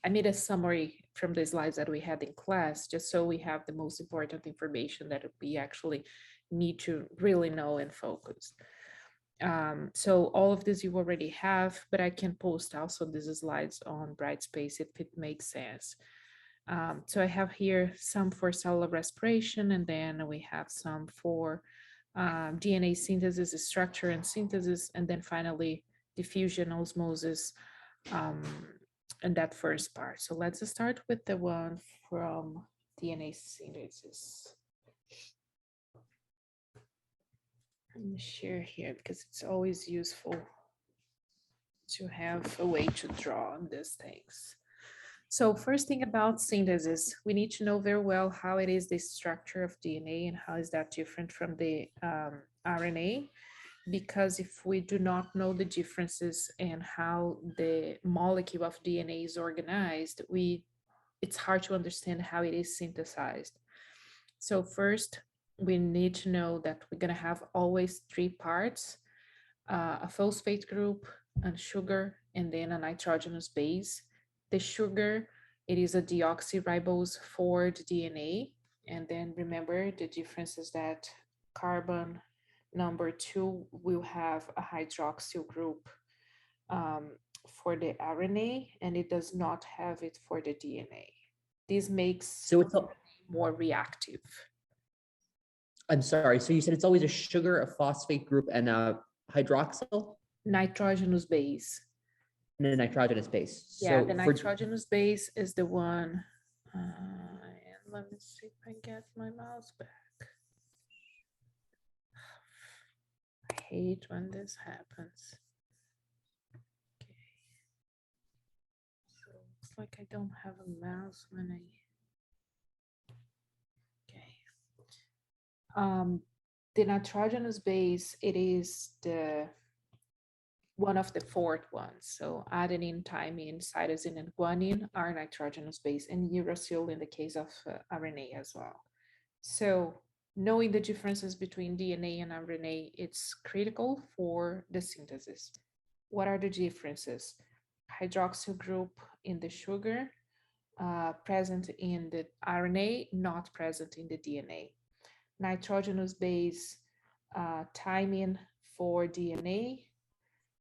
I made a summary from the slides that we had in class, just so we have the most important information that we actually need to really know and focus. So all of this you already have, but I can post also these slides on Brightspace if it makes sense. So I have here some for cellular respiration, and then we have some for DNA synthesis, structure and synthesis, and then finally diffusion, osmosis, and that first part. So let's start with the one from DNA synthesis. Let me share here because it's always useful to have a way to draw on these things. So first thing about synthesis, we need to know very well how it is the structure of DNA and how is that different from the RNA. Because if we do not know the differences and how the molecule of DNA is organized, it's hard to understand how it is synthesized. So first, we need to know that we're going to have always three parts, a phosphate group, a sugar, and then a nitrogenous base. The sugar, it is a deoxyribose for the DNA. And then remember the difference is that carbon number 2 will have a hydroxyl group for the RNA, and it does not have it for the DNA. This makes So it's more reactive. I'm sorry. So you said it's always a sugar, a phosphate group, and a hydroxyl? Nitrogenous base. And a nitrogenous base. Yeah, So the nitrogenous base is the one. And let me see if I get my mouse back. I hate when this happens. Okay. So it's like I don't have a mouse when I. Okay. The nitrogenous base, it is the one of the fourth ones. So adenine, thymine, cytosine, and guanine are nitrogenous base, and uracil in the case of RNA as well. So knowing the differences between DNA and RNA, it's critical for the synthesis. What are the differences? Hydroxyl group in the sugar, present in the RNA, not present in the DNA. Nitrogenous base, thymine for DNA,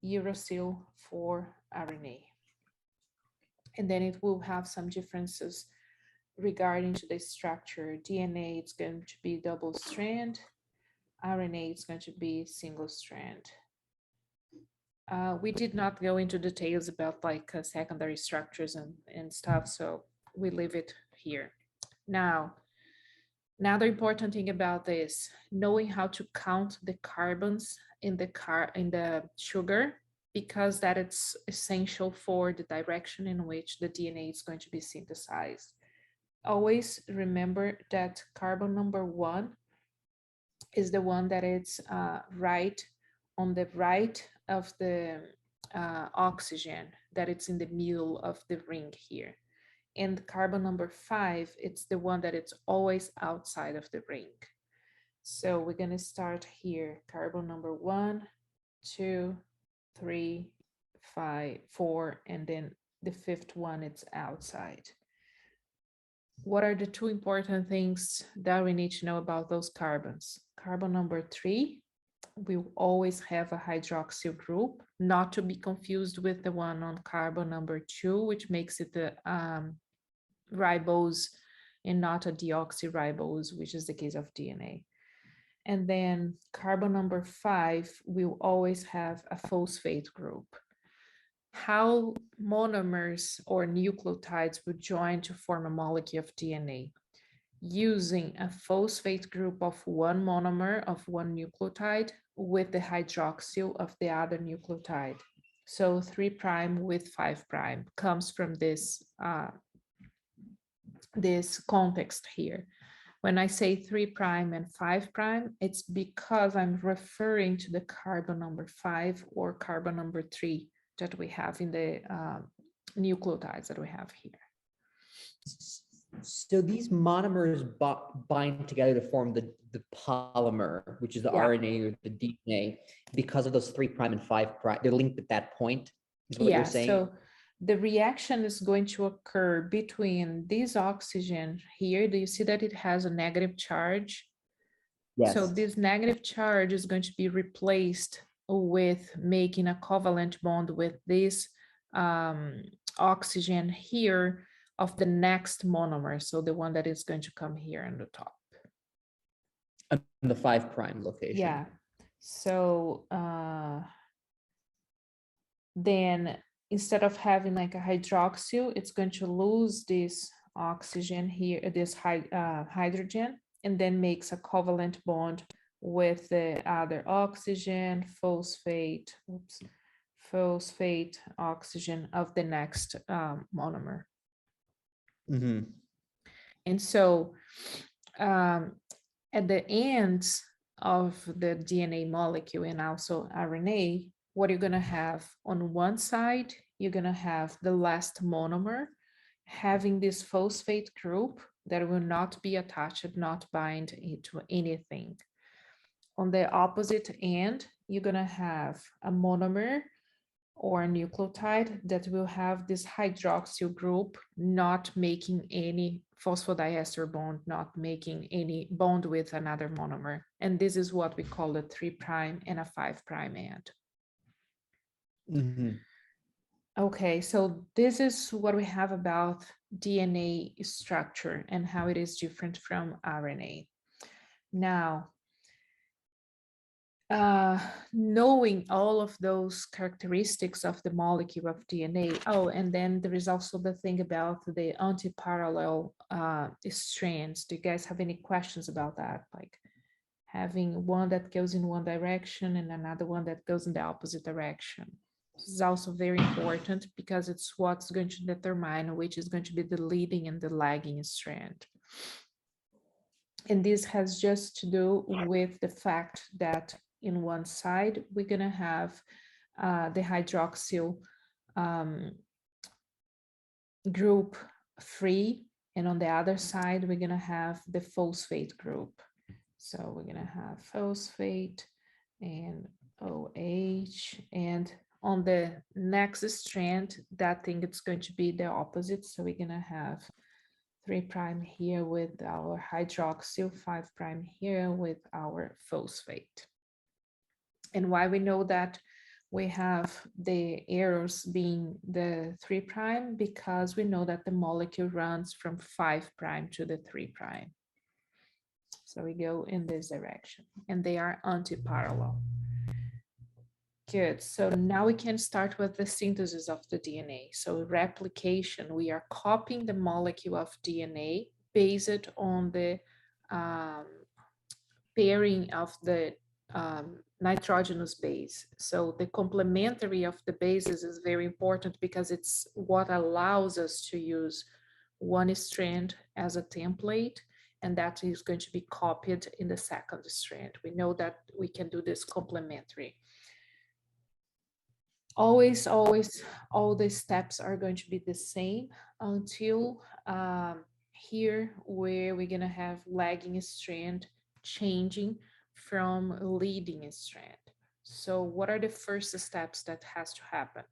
uracil for RNA. And then it will have some differences regarding to the structure. DNA, it's going to be double strand. RNA, it's going to be single strand. We did not go into details about like secondary structures and stuff, so we leave it here. Now, another important thing about this, knowing how to count the carbons in the sugar, because that it's essential for the direction in which the DNA is going to be synthesized. Always remember that carbon number 1 is the one that it's right on the right of the oxygen, that it's in the middle of the ring here. And carbon number 5, it's the one that it's always outside of the ring. So we're gonna start here, carbon number 1, 2, 3, 5, 4, and then the 5th one, it's outside. What are the two important things that we need to know about those carbons? Carbon number 3 will always have a hydroxyl group, not to be confused with the one on carbon number 2, which makes it the ribose and not a deoxyribose, which is the case of DNA. And then carbon number 5 will always have a phosphate group. How monomers or nucleotides would join to form a molecule of DNA? Using a phosphate group of one monomer of one nucleotide with the hydroxyl of the other nucleotide. So 3' with 5' comes from this context here. When I say 3' and 5', it's because I'm referring to the carbon number 5 or carbon number 3 that we have in the nucleotides that we have here. So these monomers bind together to form the polymer, which is the RNA or the DNA, because of those 3' and 5'. They're linked at that point, is what you're saying? So the reaction is going to occur between this oxygen here. Do you see that it has a negative charge? So Yes. this negative charge is going to be replaced with making a covalent bond with this oxygen here of the next monomer. So the one that is going to come here on the top. On the 5' location. Yeah. So then instead of having like a hydroxyl, it's going to lose this oxygen here, this hydrogen, and then makes a covalent bond with the other oxygen, phosphate, phosphate oxygen of the next monomer. Mhm. And so at the ends of the DNA molecule and also RNA, what you're going to have on one side, you're going to have the last monomer having this phosphate group that will not be attached, not bind to anything. On the opposite end, you're going to have a monomer or a nucleotide that will have this hydroxyl group not making any phosphodiester bond, not making any bond with another monomer. And this is what we call a 3' and a 5' end. Mhm. Okay, so this is what we have about DNA structure and how it is different from RNA. Now, knowing all of those characteristics of the molecule of DNA. Oh, and then there is also the thing about the anti-parallel strands. Do you guys have any questions about that? Like having one that goes in one direction and another one that goes in the opposite direction. This is also very important because it's what's going to determine which is going to be the leading and the lagging strand. And this has just to do with the fact that in one side, we're going to have the hydroxyl group free. And on the other side, we're going to have the phosphate group. So we're going to have phosphate and OH. And on the next strand, that thing it's going to be the opposite. So we're going to have 3' here with our hydroxyl, 5' here with our phosphate. And why we know that we have the arrows being the 3', because we know that the molecule runs from 5' to the 3'. So we go in this direction and they are anti-parallel. Good, so now we can start with the synthesis of the DNA. So replication, we are copying the molecule of DNA based on the pairing of the nitrogenous base. So the complementary of the bases is very important because it's what allows us to use one strand as a template, and that is going to be copied in the second strand. We know that we can do this complementary. Always, all the steps are going to be the same until here where we're gonna have lagging strand changing from leading strand. So what are the first steps that has to happen?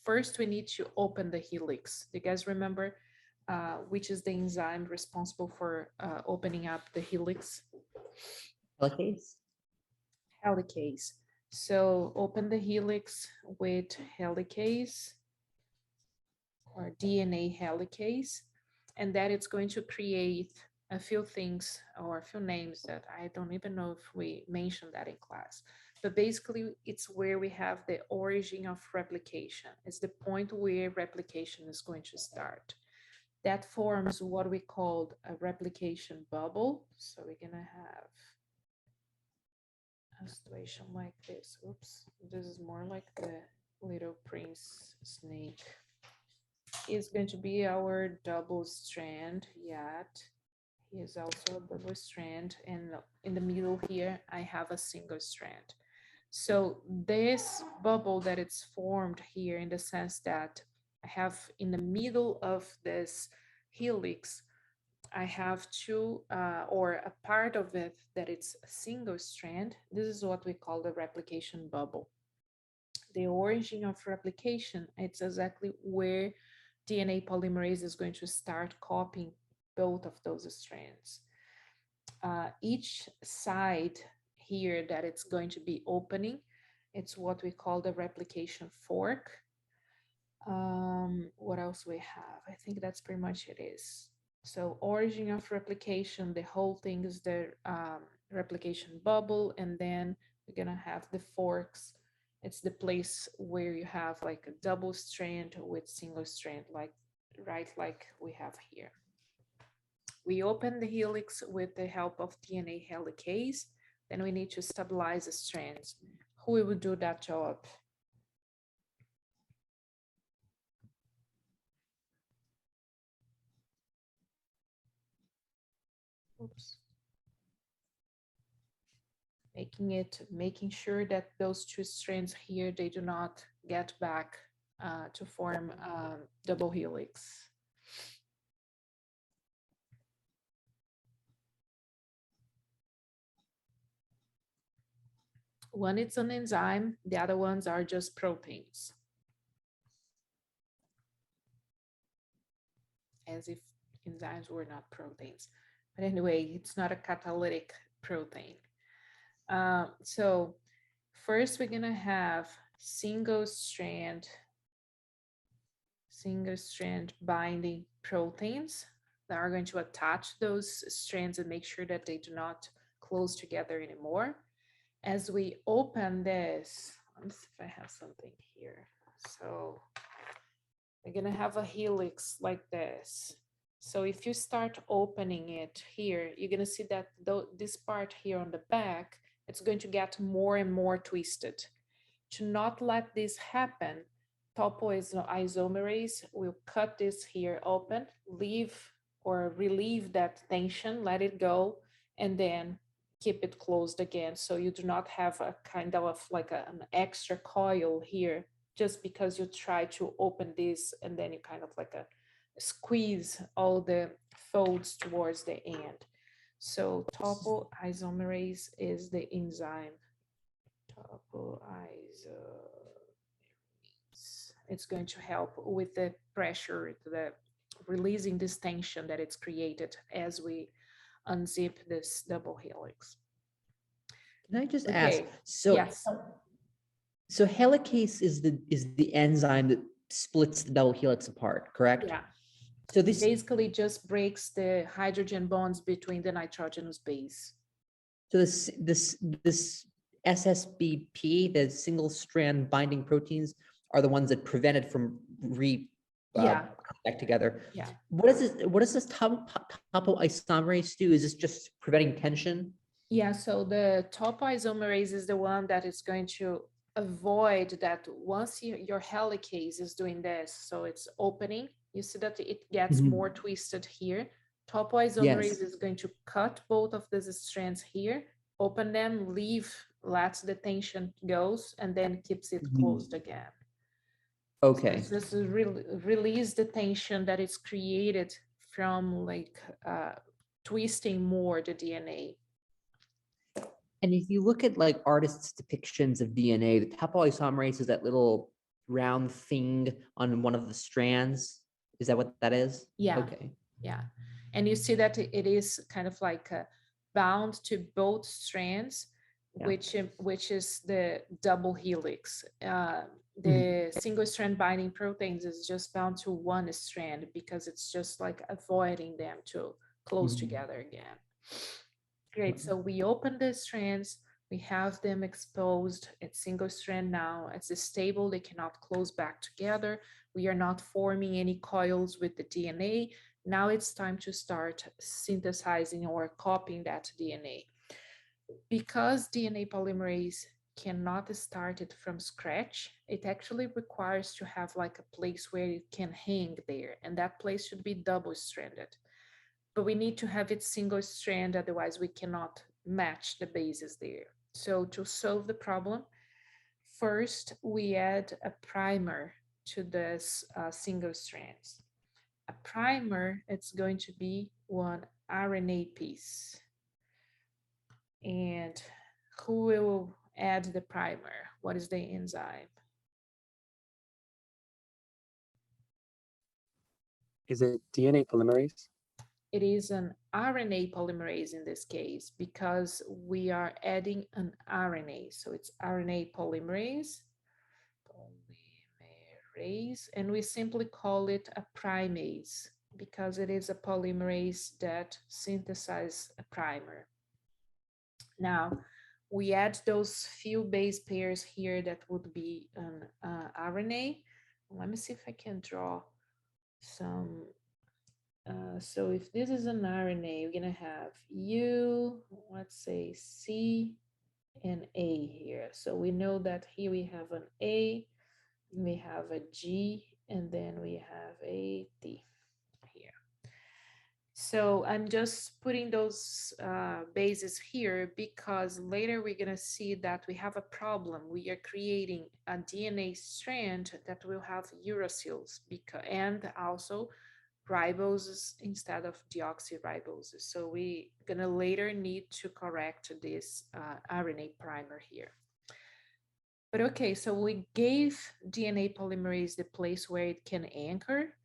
First, we need to open the helix. Do you guys remember which is the enzyme responsible for opening up the helix? Helicase. Helicase. So open the helix with helicase or DNA helicase, and that it's going to create a few things or a few names that I don't even know if we mentioned that in class. But basically, it's where we have the origin of replication. It's the point where replication is going to start. That forms what we called a replication bubble. So we're gonna have a situation like this. Oops, this is more like the Little Prince snake. Is going to be our double strand yet. Here's also a double strand, and in the middle here, I have a single strand. So this bubble that it's formed here in the sense that I have in the middle of this helix, I have two or a part of it that it's a single strand. This is what we call the replication bubble. the origin of replication, it's exactly where DNA polymerase is going to start copying both of those strands. Each side here that it's going to be opening, it's what we call the replication fork. What else we have? I think that's pretty much it is. So origin of replication, the whole thing is the replication bubble, and then we're gonna have the forks. It's the place where you have like a double strand with single strand, like like we have here. We open the helix with the help of DNA helicase. Then we need to stabilize the strands. Who will do that job? Oops. Making sure that those two strands here, they do not get back to form double helix. One is an enzyme, the other ones are just proteins. As if enzymes were not proteins. But anyway, it's not a catalytic protein. So first we're gonna have single strand binding proteins that are going to attach those strands and make sure that they do not close together anymore. As we open this, let's see if I have something here. So we're gonna have a helix like this. So if you start opening it here, you're gonna see that this part here on the back, it's going to get more and more twisted. To not let this happen, topoisomerase will cut this here open, leave or relieve that tension, let it go, and then keep it closed again. So you do not have a kind of like an extra coil here just because you try to open this and then you kind of like squeeze all the folds towards the end. So topoisomerase is the enzyme. Topoisomerase. It's going to help with the pressure, the releasing this tension that it's created as we unzip this double helix. Can I just ask? So yes. So helicase is the enzyme that splits the double helix apart, correct? Yeah. So this basically just breaks the hydrogen bonds between the nitrogenous base. So this SSBP, the single strand binding proteins, are the ones that prevent it from back together. Yeah. What does this topoisomerase do? Is this just preventing tension? Yeah, so the topoisomerase is the one that is going to avoid that once your helicase is doing this, so it's opening, you see that it gets more twisted here. Topoisomerase is going to cut both of these strands here, open them, lets the tension goes, and then keeps it closed again. Okay. So this is release the tension that is created from like twisting more the DNA. And if you look at like artists' depictions of DNA, the topoisomerase is that little round thing on one of the strands. Is that what that is? Yeah. Okay. Yeah. And you see that it is kind of like bound to both strands, which is the double helix. The single strand binding proteins is just bound to one strand because it's just like avoiding them to close together again. Great, so we open the strands, we have them exposed, it's single strand now, it's stable, they cannot close back together, we are not forming any coils with the DNA. Now it's time to start synthesizing or copying that DNA. Because DNA polymerase cannot start it from scratch, it actually requires to have like a place where it can hang there, and that place should be double-stranded. But we need to have it single strand, otherwise we cannot match the bases there. So to solve the problem, first we add a primer to this single strands. A primer, it's going to be one RNA piece. And who will add the primer? What is the enzyme? Is it DNA polymerase? It is an RNA polymerase in this case because we are adding an RNA. So it's RNA polymerase, and we simply call it a primase because it is a polymerase that synthesizes a primer. Now, we add those few base pairs here that would be an RNA. Let me see if I can draw some. So if this is an RNA, we're gonna have U, let's say C and A here. So we know that here we have an A, we have a G, and then we have a T here. So I'm just putting those bases here because later we're gonna see that we have a problem. We are creating a DNA strand that will have uracils and also riboses instead of deoxyriboses. So we're gonna later need to correct this RNA primer here. But okay, so we gave DNA polymerase the place where it can anchor.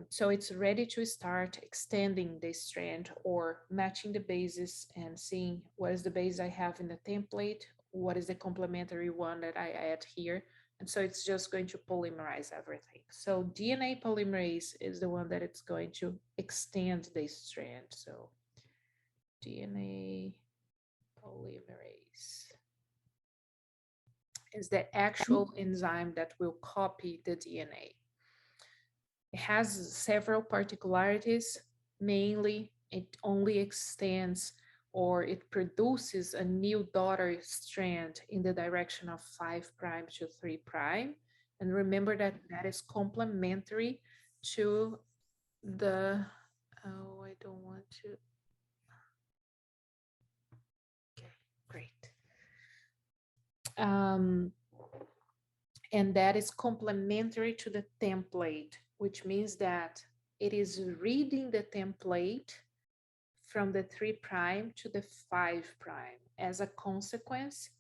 So it's ready to start extending the strand or matching the bases and seeing what is the base I have in the template, what is the complementary one that I add here. And so it's just going to polymerize everything. So DNA polymerase is the one that it's going to extend the strand. So DNA polymerase is the actual enzyme that will copy the DNA. It has several particularities. Mainly, it only extends or it produces a new daughter strand in the direction of 5' to 3'. And remember that that is complementary to the, oh, I don't want to. Okay, great. And that is complementary to the template, which means that it is reading the template from the 3' to the 5'. As a consequence,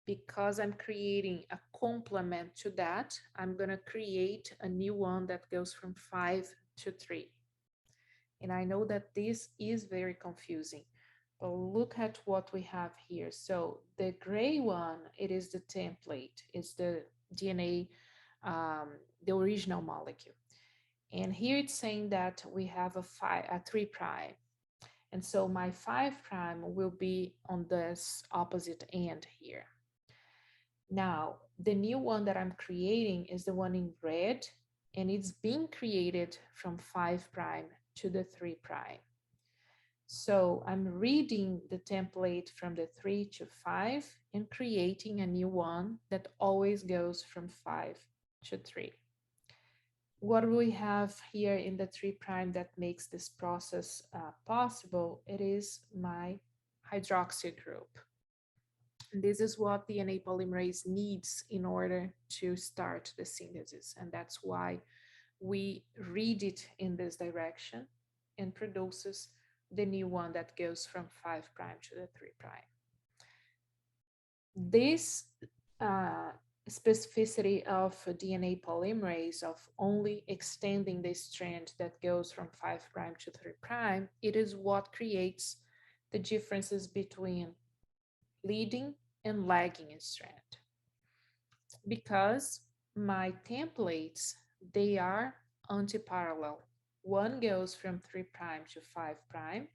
because I'm creating a complement to that, I'm gonna create a new one that goes from 5 to 3. And I know that this is very confusing, but look at what we have here. So the gray one, it is the template, it's the DNA, the original molecule. And here it's saying that we have a 3'. And so my 5' will be on this opposite end here. Now, the new one that I'm creating is the one in red, and it's being created from 5' to the 3'. So I'm reading the template from the 3 to 5 and creating a new one that always goes from 5 to 3. What we have here in the 3' that makes this process possible, it is my hydroxy group. And this is what DNA polymerase needs in order to start the synthesis. And that's why we read it in this direction and produces the new one that goes from 5' to the 3'. This specificity of DNA polymerase of only extending the strand that goes from 5' to 3', it is what creates the differences between leading and lagging strand. Because my templates, they are anti-parallel. One goes from 3' to 5'.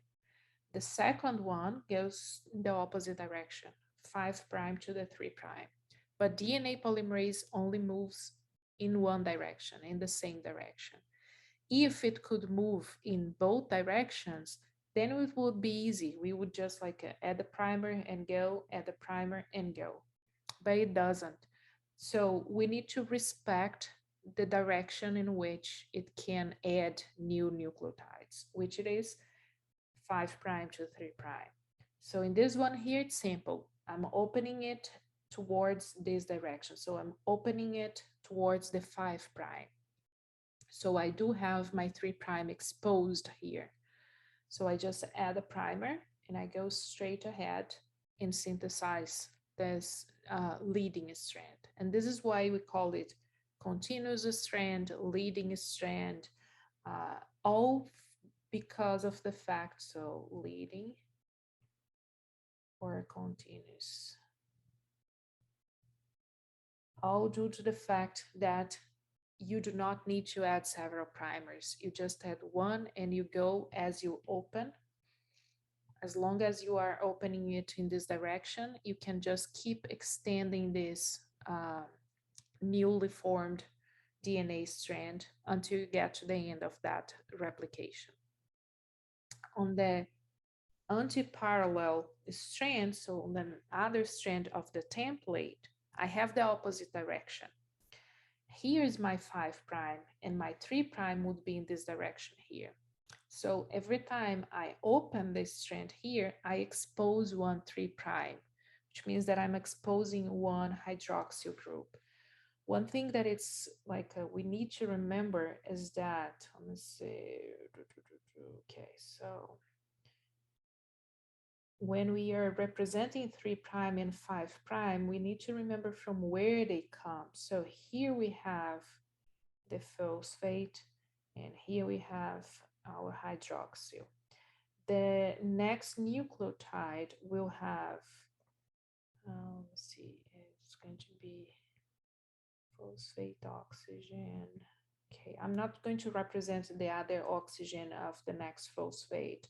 The second one goes in the opposite direction, 5' to the 3'. But DNA polymerase only moves in one direction, in the same direction. If it could move in both directions, then it would be easy. We would just like add the primer and go, add the primer and go. But it doesn't. So we need to respect the direction in which it can add new nucleotides, which it is 5' to 3'. So in this one here, it's simple. I'm opening it towards this direction. So I'm opening it towards the 5'. So I do have my 3' exposed here. So I just add a primer and I go straight ahead and synthesize this leading strand. And this is why we call it continuous strand, leading strand, all because of the fact, so leading or continuous, all due to the fact that you do not need to add several primers. You just add one and you go as you open. As long as you are opening it in this direction, you can just keep extending this newly formed DNA strand until you get to the end of that replication. On the anti-parallel strand, so on the other strand of the template, I have the opposite direction. Here is my 5' and my 3' would be in this direction here. So every time I open this strand here, I expose one 3', which means that I'm exposing one hydroxyl group. One thing that it's like we need to remember is that, let me see, okay, so when we are representing 3' and 5', we need to remember from where they come. So here we have the phosphate, and here we have our hydroxyl. The next nucleotide will have, let's see, it's going to be phosphate oxygen. Okay, I'm not going to represent the other oxygen of the next phosphate,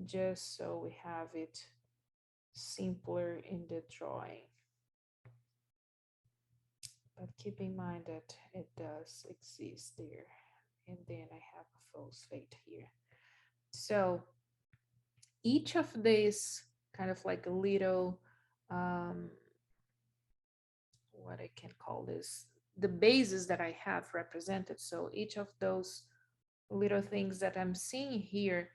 just so we have it simpler in the drawing. But keep in mind that it does exist there. And then I have a phosphate here. So each of these kind of like a little, what I can call this, the bases that I have represented. So each of those little things that I'm seeing here,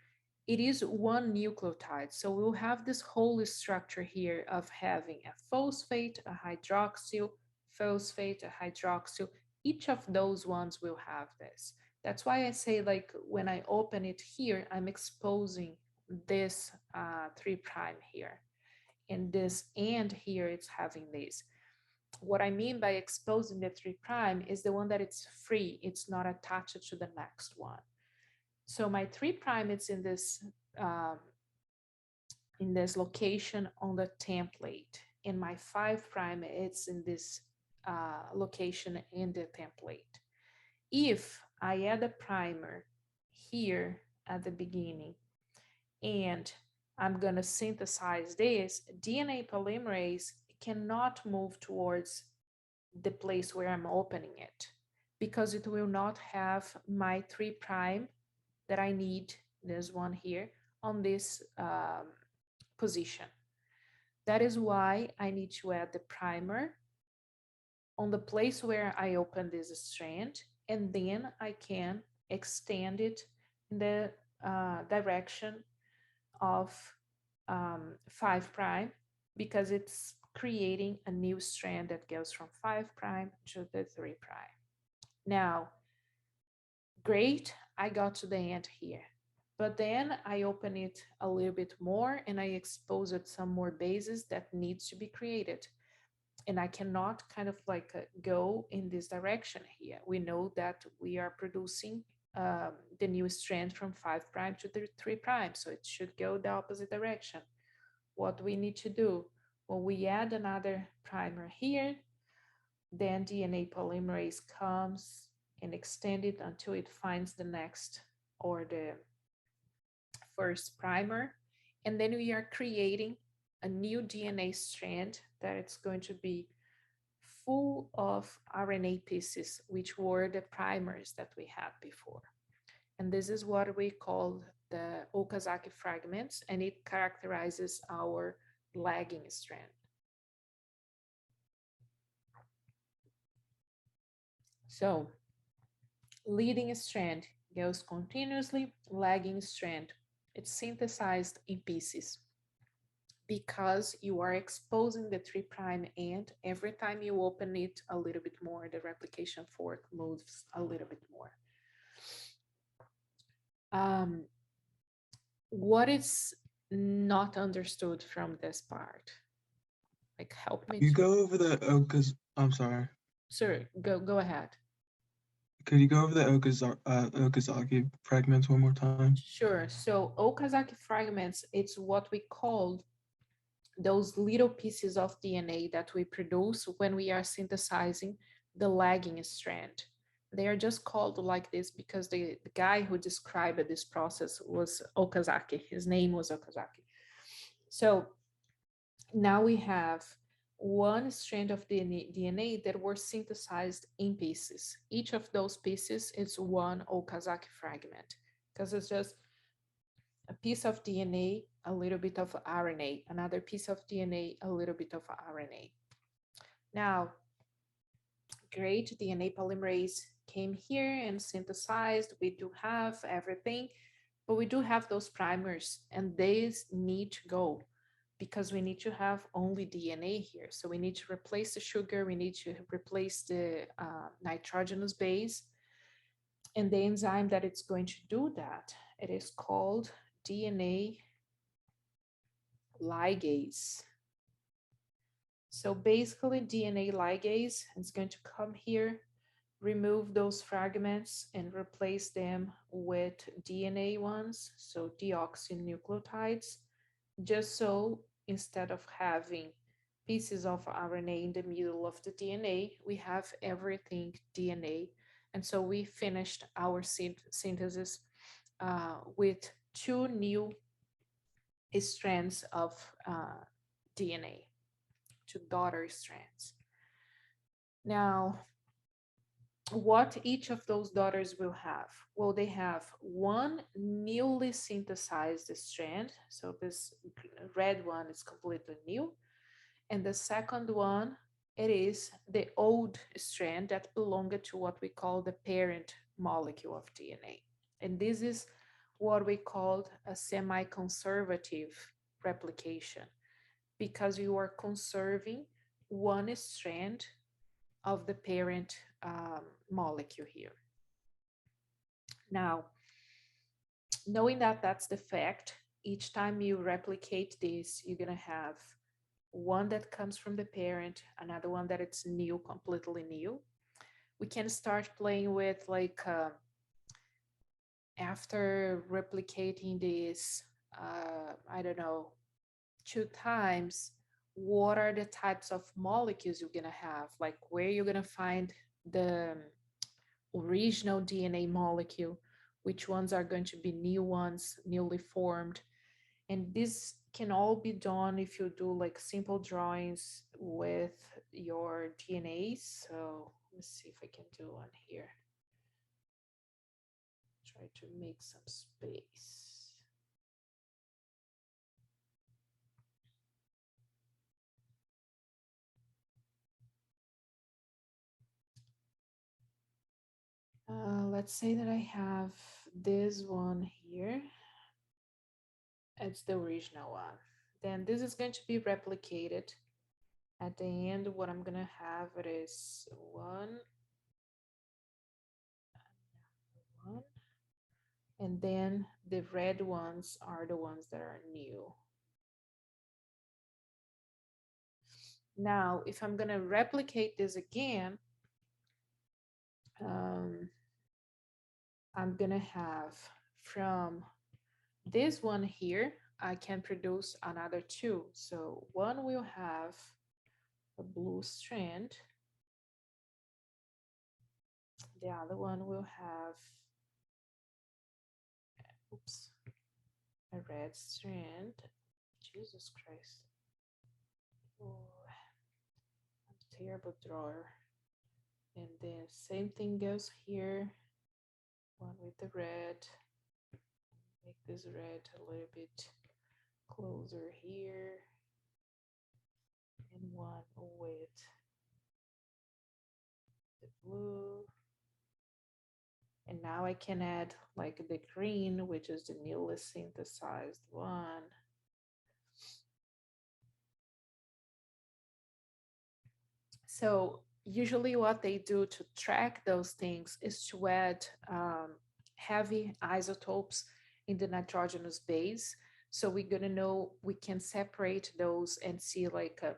it is one nucleotide. So we'll have this whole structure here of having a phosphate, a hydroxyl, phosphate, a hydroxyl. Each of those ones will have this. That's why I say, like, when I open it here, I'm exposing this 3' here. And this and here, it's having this. What I mean by exposing the 3' is the one that it's free. It's not attached to the next one. So my 3' it's in this location on the template, and my 5' it's in this location in the template. If I add a primer here at the beginning and I'm going to synthesize this, DNA polymerase cannot move towards the place where I'm opening it because it will not have my 3' that I need, this one here, on this position. That is why I need to add the primer on the place where I open this strand, and then I can extend it in the direction of 5' because it's creating a new strand that goes from 5' to the 3'. Now, great, I got to the end here. But then I open it a little bit more and I expose it some more bases that needs to be created. And I cannot kind of like go in this direction here. We know that we are producing the new strand from 5' to the 3', so it should go the opposite direction. What we need to do, well, we add another primer here, then DNA polymerase comes and extend it until it finds the next or the first primer, and then we are creating a new DNA strand that it's going to be full of RNA pieces, which were the primers that we had before. And this is what we call the Okazaki fragments, and it characterizes our lagging strand. So leading strand goes continuously, lagging strand, it's synthesized in pieces because you are exposing the 3' end. Every time you open it a little bit more, the replication fork moves a little bit more. What is not understood from this part? Like, help me. You go over the, oh, because I'm sorry. Sir, go ahead. Could you go over the Okazaki fragments one more time? Sure. So Okazaki fragments, it's what we call those little pieces of DNA that we produce when we are synthesizing the lagging strand. They are just called like this because the guy who described this process was Okazaki. His name was Okazaki. So now we have one strand of DNA that were synthesized in pieces. Each of those pieces is one Okazaki fragment because it's just a piece of DNA, a little bit of RNA, another piece of DNA, a little bit of RNA. Now, great, DNA polymerase came here and synthesized. We do have everything, but we do have those primers and these need to go because we need to have only DNA here. So we need to replace the sugar, we need to replace the nitrogenous base. And the enzyme that it's going to do that, it is called DNA ligase. So basically DNA ligase is going to come here, remove those fragments and replace them with DNA ones, so deoxynucleotides, just so instead of having pieces of RNA in the middle of the DNA, we have everything DNA. And so we finished our synthesis with two new strands of DNA, two daughter strands. Now, what each of those daughters will have? Well, they have one newly synthesized strand. So this red one is completely new. And the second one, it is the old strand that belonged to what we call the parent molecule of DNA. And this is what we called a semi-conservative replication because you are conserving one strand of the parent molecule here. Now, knowing that that's the fact, each time you replicate this, you're gonna have one that comes from the parent, another one that it's new, completely new. We can start playing with like, after replicating this, I don't know, 2 times, what are the types of molecules you're gonna have? Like where you're gonna find the original DNA molecule, which ones are going to be new ones, newly formed. And this can all be done if you do like simple drawings with your DNA. So let's see if I can do one here. Try to make some space. Let's say that I have this one here. It's the original one. Then this is going to be replicated. At the end, what I'm gonna have it is one, and then the red ones are the ones that are new. Now, if I'm gonna replicate this again, I'm gonna have from this one here, I can produce another two. So one will have a blue strand. The other one will have, oops, a red strand. Jesus Christ. Oh, I'm a terrible drawer. And the same thing goes here. One with the red. Make this red a little bit closer here. And one with the blue. And now I can add like the green, which is the newly synthesized one. So usually what they do to track those things is to add heavy isotopes in the nitrogenous base. So we're gonna know, we can separate those and see like a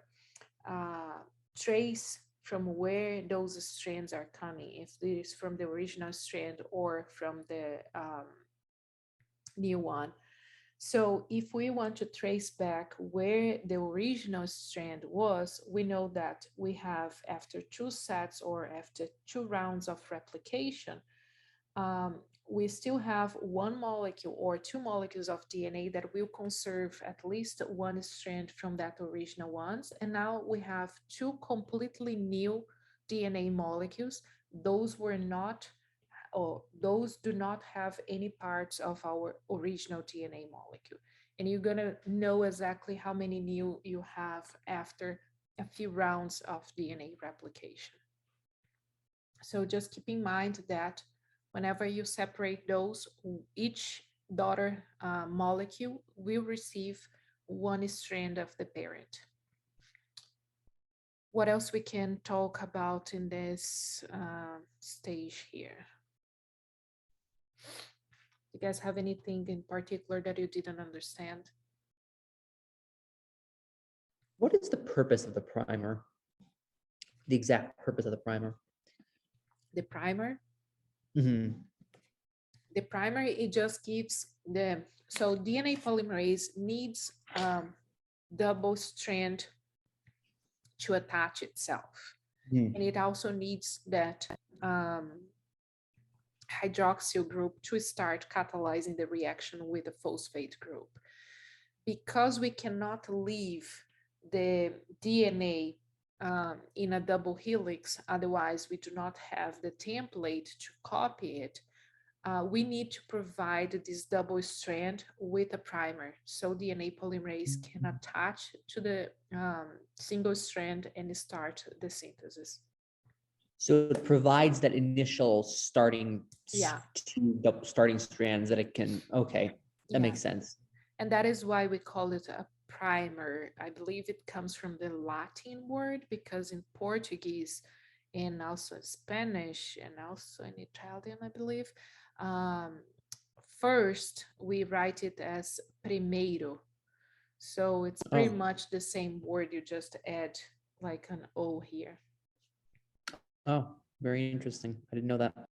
trace from where those strands are coming, if it is from the original strand or from the new one. So if we want to trace back where the original strand was, we know that we have, after 2 sets or after 2 rounds of replication, we still have 1 molecule or 2 molecules of DNA that will conserve at least 1 strand from that original ones. And now we have 2 completely new DNA molecules. Those were not, or those do not have any parts of our original DNA molecule. And you're gonna know exactly how many new you have after a few rounds of DNA replication. So just keep in mind that whenever you separate those, each daughter molecule will receive 1 strand of the parent. What else we can talk about in this stage here? You guys have anything in particular that you didn't understand? What is the purpose of the primer? The exact purpose of the primer? The primer? Mhm. The primer, it just gives the, so DNA polymerase needs double strand to attach itself. Mhm. And it also needs that hydroxyl group to start catalyzing the reaction with the phosphate group. Because we cannot leave the DNA in a double helix, otherwise we do not have the template to copy it, we need to provide this double strand with a primer so DNA polymerase can attach to the single strand and start the synthesis. So it provides that initial starting Yeah. starting strands that it can, okay, that Yeah. makes sense. And that is why we call it a primer. I believe it comes from the Latin word, because in Portuguese and also Spanish and also in Italian, I believe, first we write it as primeiro. So it's pretty much the same word, you just add like an O here. Oh, very interesting. I didn't know that.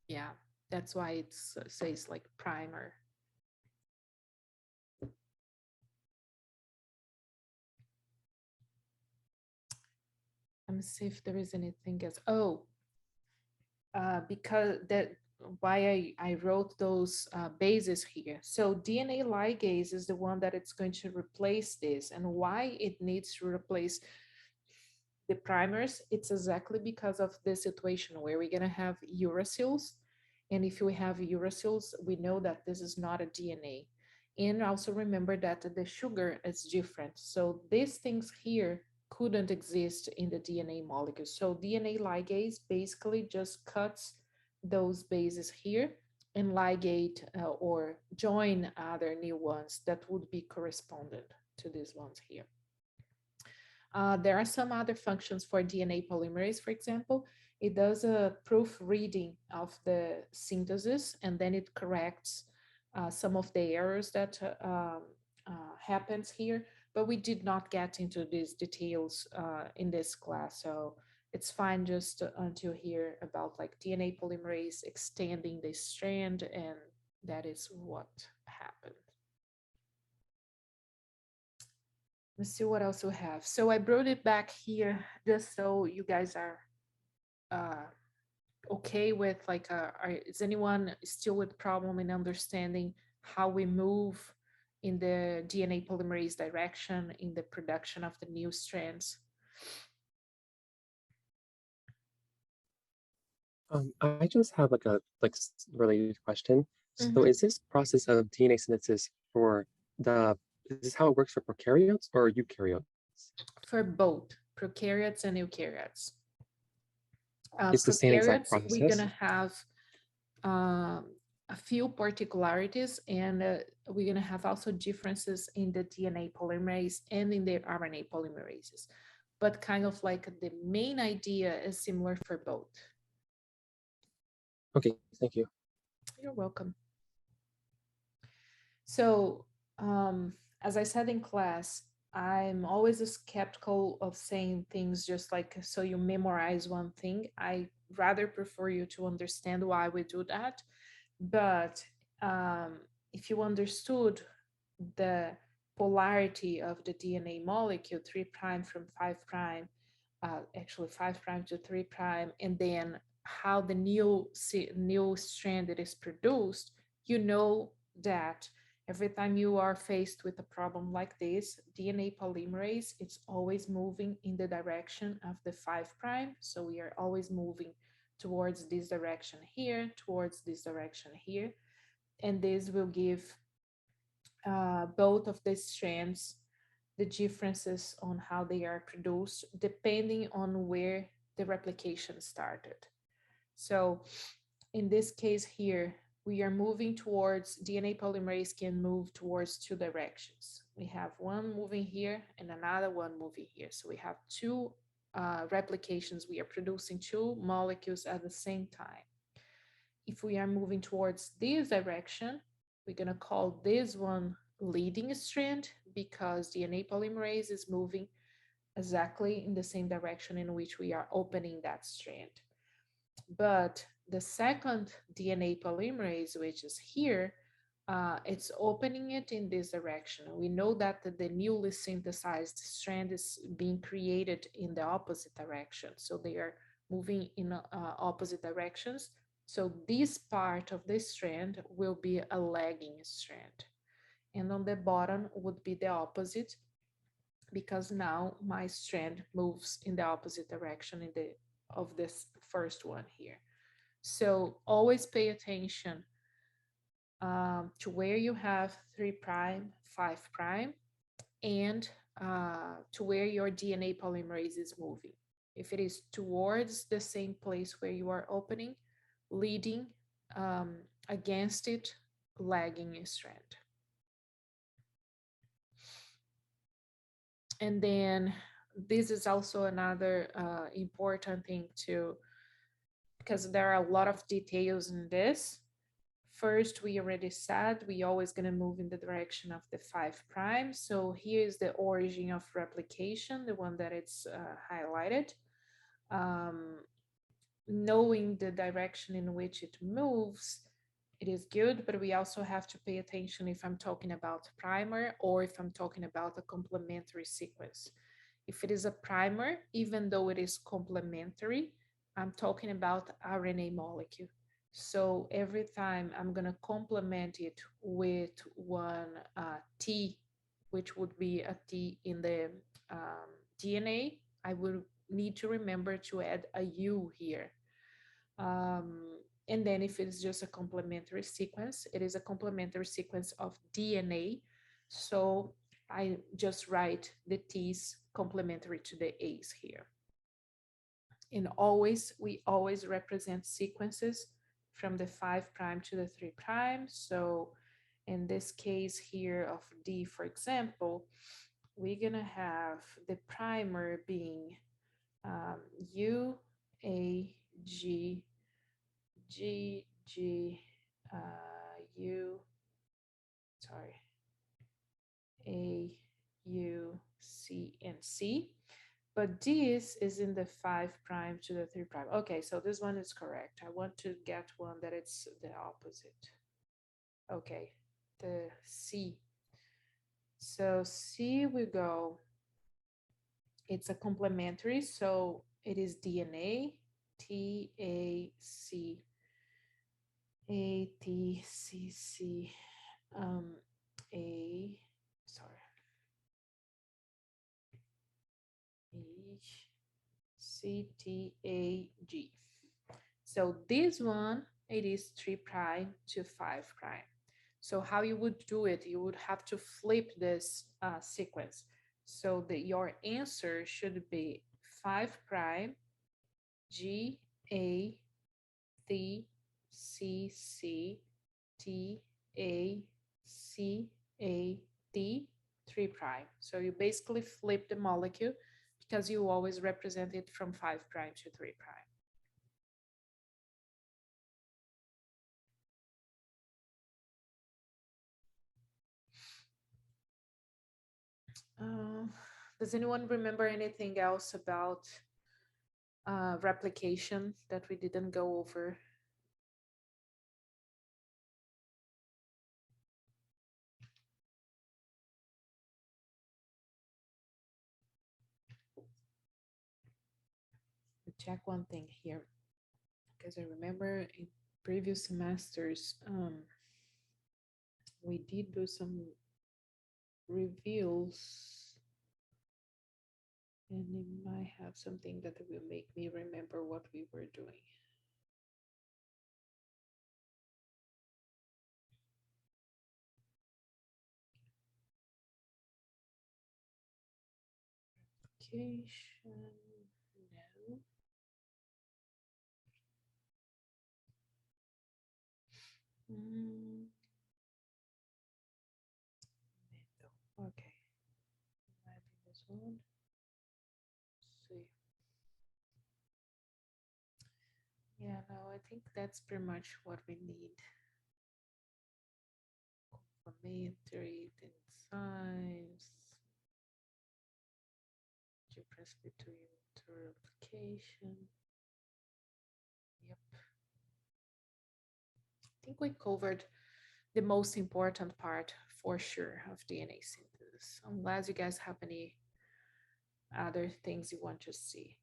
Yeah, that's why it says like primer. Let me see if there is anything else. Oh, because that why I wrote those bases here. So DNA ligase is the one that it's going to replace this, and why it needs to replace the primers. It's exactly because of the situation where we're gonna have uracils, and if we have uracils, we know that this is not a DNA. And also remember that the sugar is different. So these things here couldn't exist in the DNA molecule. So DNA ligase basically just cuts those bases here and ligate or join other new ones that would be correspondent to these ones here. There are some other functions for DNA polymerase, for example. It does a proofreading of the synthesis, and then it corrects some of the errors that happens here, but we did not get into these details in this class. So it's fine just until here about like DNA polymerase extending the strand, and that is what happened. Let's see what else we have. So I brought it back here just so you guys are okay with like, is anyone still with problem in understanding how we move in the DNA polymerase direction in the production of the new strands? I just have like a related question. So is this process of DNA synthesis for is this how it works for prokaryotes or eukaryotes? For both prokaryotes and eukaryotes. It's the same exact Prokaryotes, we're process? gonna have a few particularities, and we're gonna have also differences in the DNA polymerase and in the RNA polymerases. But kind of like the main idea is similar for both. Okay, thank you. You're welcome. So, as I said in class, I'm always skeptical of saying things just like so you memorize one thing. I rather prefer you to understand why we do that. But if you understood the polarity of the DNA molecule, 3' from 5', actually 5' to 3', and then how the new strand that is produced, you know that every time you are faced with a problem like this, DNA polymerase, it's always moving in the direction of the 5'. So we are always moving towards this direction here, towards this direction here. And this will give both of the strands the differences on how they are produced depending on where the replication started. So in this case here, we are moving towards, DNA polymerase can move towards two directions. We have one moving here and another one moving here. So we have two replications. We are producing two molecules at the same time. If we are moving towards this direction, we're going to call this one leading strand because DNA polymerase is moving exactly in the same direction in which we are opening that strand. But the second DNA polymerase, which is here, it's opening it in this direction. We know that the newly synthesized strand is being created in the opposite direction. So they are moving in opposite directions. So this part of the strand will be a lagging strand. And on the bottom would be the opposite, because now my strand moves in the opposite direction of this first one here. So always pay attention to where you have 3', 5', and to where your DNA polymerase is moving. If it is towards the same place where you are opening, leading, against it, lagging strand. And then this is also another important thing too, because there are a lot of details in this. First, we already said we always going to move in the direction of the 5'. So here is the origin of replication, the one that it's highlighted. Knowing the direction in which it moves, it is good, but we also have to pay attention if I'm talking about primer or if I'm talking about a complementary sequence. If it is a primer, even though it is complementary, I'm talking about RNA molecule. So every time I'm going to complement it with one T, which would be a T in the DNA, I will need to remember to add a U here. And then if it's just a complementary sequence, it is a complementary sequence of DNA. So I just write the T's complementary to the A's here. And we always represent sequences from the 5' to the 3'. So in this case here of D, for example, we're gonna have the primer being U, A, G, G, G, U, sorry, A, U, C, and C. But this is in the 5' to the 3'. Okay, so this one is correct. I want to get one that it's the opposite. Okay, the C. So C we go, it's a complementary, so it is DNA, T, A, C, A, T, C, C, A, sorry, E, C, T, A, G. So this one, it is 3' to 5'. So how you would do it, you would have to flip this sequence. So that your answer should be 5', G, A, T, C, C, T, A, C, A, T, 3'. So you basically flip the molecule because you always represent it from 5' to 3'. Does anyone remember anything else about replication that we didn't go over? Check one thing here, because I remember in previous semesters, we did do some reviews, and it might have something that will make me remember what we were doing. Replication, no. Mm, no. Okay, might be this one. See. Yeah, no, I think that's pretty much what we need. Complementary enzymes. Difference between replication. Yep. I think we covered the most important part for sure of DNA synthesis, unless you guys have any other things you want to see.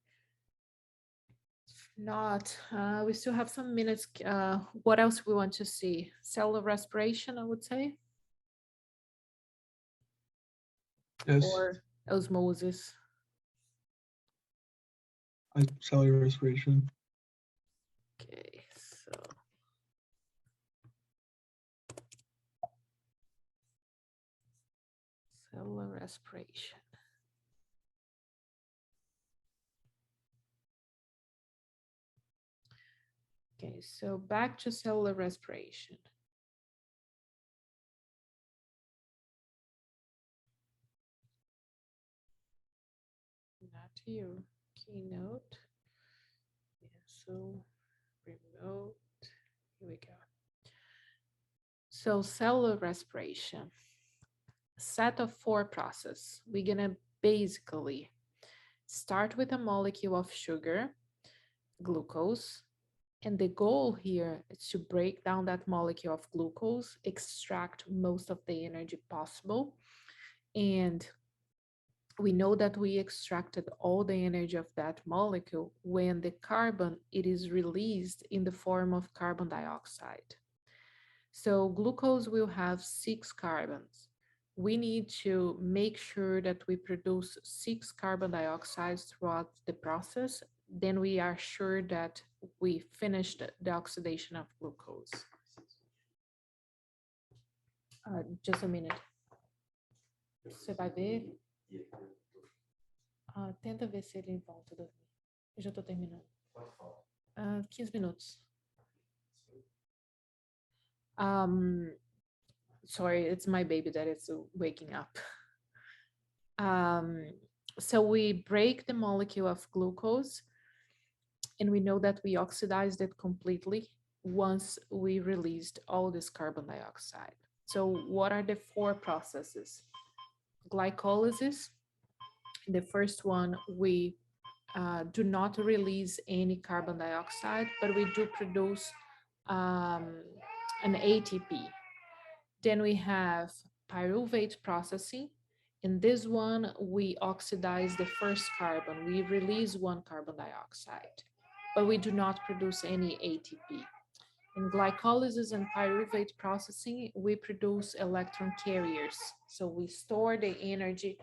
If not, we still have some minutes. What else we want to see? Cellular respiration, I would say, Yes, or osmosis. cellular respiration. Okay, so cellular respiration. Okay, so back to cellular respiration. Not your keynote. Yeah, so remote. Here we go. So cellular respiration, set of 4 processes. We're gonna basically start with a molecule of sugar, glucose, and the goal here is to break down that molecule of glucose, extract most of the energy possible. And we know that we extracted all the energy of that molecule when the carbon, it is released in the form of carbon dioxide. So glucose will have 6 carbons. We need to make sure that we produce 6 carbon dioxides throughout the process. Then we are sure that we finished the oxidation of glucose. Just a minute. Você vai ver? Tenta ver se ele volta dormir. Eu já estou terminando. 15 minutos. Sorry, it's my baby that is waking up. So we break the molecule of glucose, and we know that we oxidized it completely once we released all this carbon dioxide. So what are the 4 processes? Glycolysis. The first one, we do not release any carbon dioxide, but we do produce an ATP. Then we have pyruvate processing. In this one, we oxidize the first carbon. We release 1 carbon dioxide, but we do not produce any ATP. In glycolysis and pyruvate processing, we produce electron carriers. So we store the energy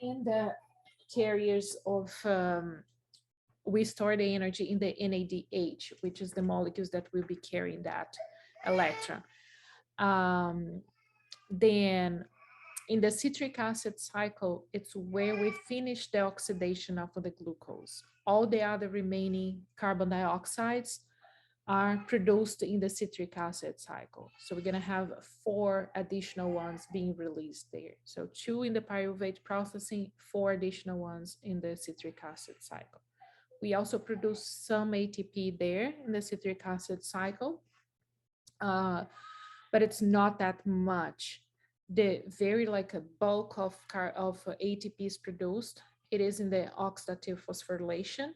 in the carriers of, we store the energy in the NADH, which is the molecules that will be carrying that electron. Then in the citric acid cycle, it's where we finish the oxidation of the glucose. All the other remaining carbon dioxides are produced in the citric acid cycle. So we're gonna have 4 additional ones being released there. So 2 in the pyruvate processing, 4 additional ones in the citric acid cycle. We also produce some ATP there in the citric acid cycle, but it's not that much. the very like a bulk of ATP is produced, it is in the oxidative phosphorylation,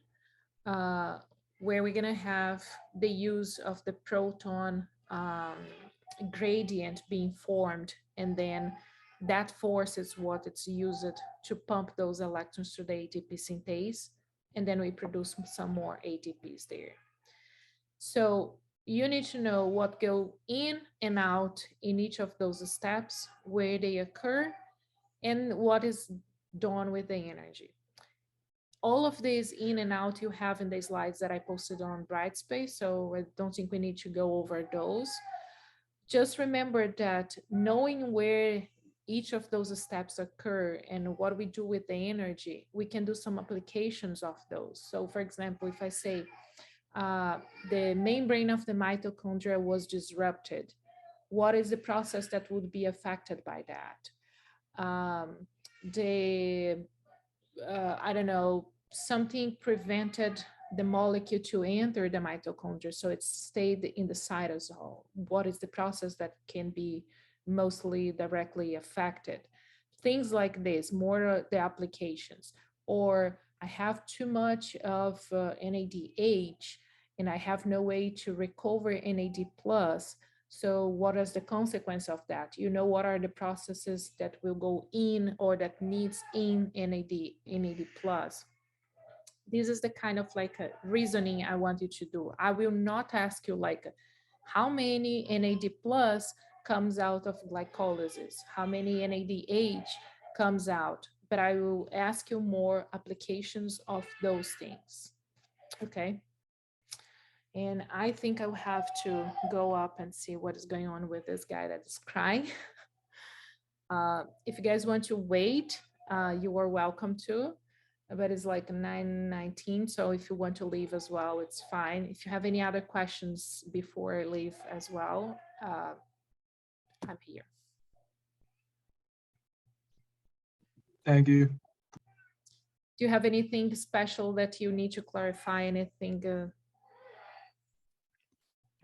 where we're gonna have the use of the proton gradient being formed, and then that force is what it's used to pump those electrons through the ATP synthase, and then we produce some more ATPs there. So you need to know what go in and out in each of those steps, where they occur, and what is done with the energy. All of these in and out you have in the slides that I posted on Brightspace, so I don't think we need to go over those. Just remember that knowing where each of those steps occur and what we do with the energy, we can do some applications of those. So for example, if I say the membrane of the mitochondria was disrupted, what is the process that would be affected by that? I don't know, something prevented the molecule to enter the mitochondria, so it stayed in the cytosol. What is the process that can be mostly directly affected? Things like this, more the applications. Or I have too much of NADH and I have no way to recover NAD plus. So what is the consequence of that? You know, what are the processes that will go in or that needs in NAD plus? This is the kind of like a reasoning I want you to do. I will not ask you like how many NAD plus comes out of glycolysis, how many NADH comes out, but I will ask you more applications of those things. Okay. And I think I will have to go up and see what is going on with this guy that is crying. If you guys want to wait, you are welcome to, but it's like 9:19. So if you want to leave as well, it's fine. If you have any other questions before I leave as well, I'm here. Thank you. Do you have anything special that you need to clarify? Anything?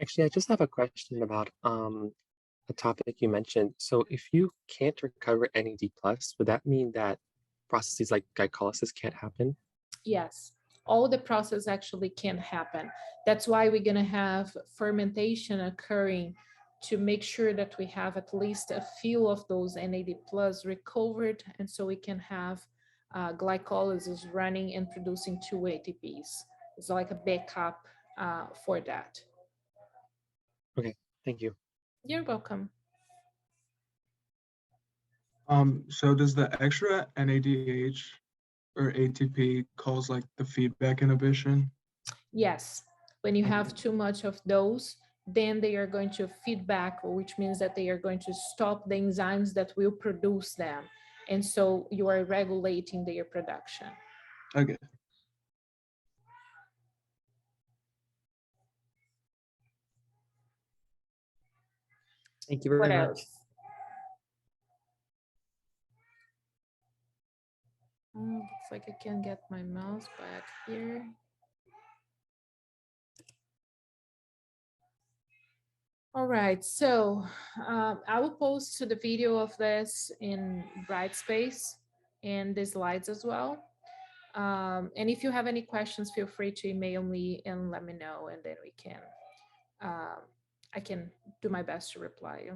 Actually, I just have a question about a topic you mentioned. So if you can't recover NAD plus, would that mean that processes like glycolysis can't happen? Yes, all the process actually can happen. That's why we're gonna have fermentation occurring to make sure that we have at least a few of those NAD plus recovered, and so we can have glycolysis running and producing 2 ATPs. It's like a backup for that. Okay, thank you. You're welcome. So does the extra NADH or ATP cause like the feedback inhibition? Yes, when you have too much of those, then they are going to feedback, which means that they are going to stop the enzymes that will produce them. And so you are regulating their production. Okay. Thank you very What much. else? Looks like I can get my mouse back here. All right, so I will post the video of this in Brightspace and the slides as well. And if you have any questions, feel free to email me and let me know, and then we can, I can do my best to reply you.